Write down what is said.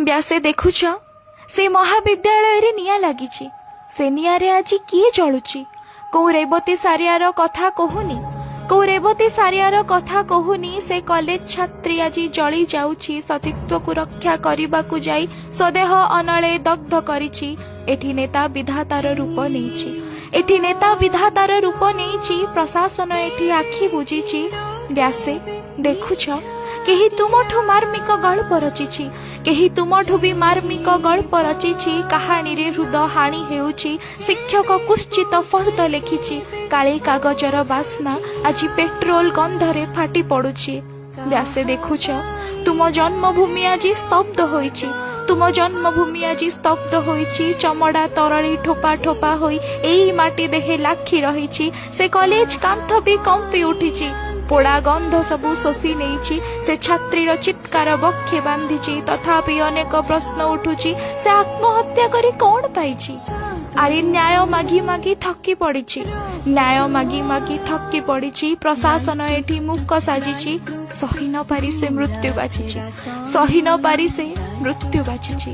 ବ୍ୟାସେ ଦେଖୁଛ, ସେ ମହାବିଦ୍ୟାଳୟରେ ନିଆଁ ଲାଗିଛି। ସେ ନିଆଁରେ ଆଜି କିଏ ଜଳୁଛି? କୋଉ ରେବତୀ ସାରିଆର କଥା କହୁନି, କୋଉ ରେବତୀ ସାରିଆର କଥା କହୁନି। ସେ କଲେଜ ଛାତ୍ରୀ ଆଜି ଜଳି ଯାଉଛି। ସତୀତ୍ୱକୁ ରକ୍ଷା କରିବାକୁ ଯାଇ ସ୍ୱଦେହ ଅନଳେ ଦଗ୍ଧ କରିଛି। ଏଠି ନେତା ବିଧାତାର ରୂପ ନେଇଛି, ଏଠି ନେତା ବିଧାତାର ରୂପ ନେଇଛି। ପ୍ରଶାସନ ଏଠି ଆଖି ବୁଜିଛି। ବ୍ୟାସେ ଦେଖୁଛ, କେହି ତୁମଠୁ ମାର୍ମିକ ଗଳ୍ପ ରଚିଛି, କେହି ତୁମଠୁ ବି ମାର୍ମିକ ଗଳ୍ପ ରଚିଛି। କାହାଣୀରେ ହୃଦ ହାଣି ହେଉଛି, ଶିକ୍ଷକ କୁଶ୍ଚିତ ଫର୍ଦ୍ଦ ଲେଖିଛି। କାଳି କାଗଜର ବାସ୍ନା ଆଜି ପେଟ୍ରୋଲ ଗନ୍ଧରେ ଫାଟି ପଡୁଛି। ବ୍ୟାସେ ଦେଖୁଛ, ତୁମ ଜନ୍ମଭୂମି ଆଜି ସ୍ତବ୍ଧ ହୋଇଛି, ତୁମ ଜନ୍ମଭୂମି ଆଜି ସ୍ତବ୍ଧ ହୋଇଛି। ଚମଡ଼ା ତରଳି ଠୋପା ଠୋପା ହୋଇ ଏଇ ମାଟି ଦେହେ ଲାଖି ରହିଛି। ସେ କଲେଜ କାନ୍ଥ ବି କମ୍ପି ଉଠିଛି, ପୋଡ଼ା ଗନ୍ଧ ସବୁ ଶୋଷି ନେଇଛି। ସେ ଛାତ୍ରୀର ଚିତ୍କାର ବକ୍ଷେ ବାନ୍ଧିଛି। ତଥାପି ଅନେକ ପ୍ରଶ୍ନ ଉଠୁଛି, ସେ ଆତ୍ମହତ୍ୟା କରି କ'ଣ ପାଇଛି? ଆରେ ନ୍ୟାୟ ମାଗି ମାଗି ଥକି ପଡ଼ିଛି, ନ୍ୟାୟ ମାଗି ମାଗି ଥକି ପଡ଼ିଛି। ପ୍ରଶାସନ ଏଠି ମୂକ ସାଜିଛି। ସହି ନ ପାରି ସେ ମୃତ୍ୟୁ ବାଛିଛି, ସହି ନ ପାରି ସେ ମୃତ୍ୟୁ ବାଛିଛି।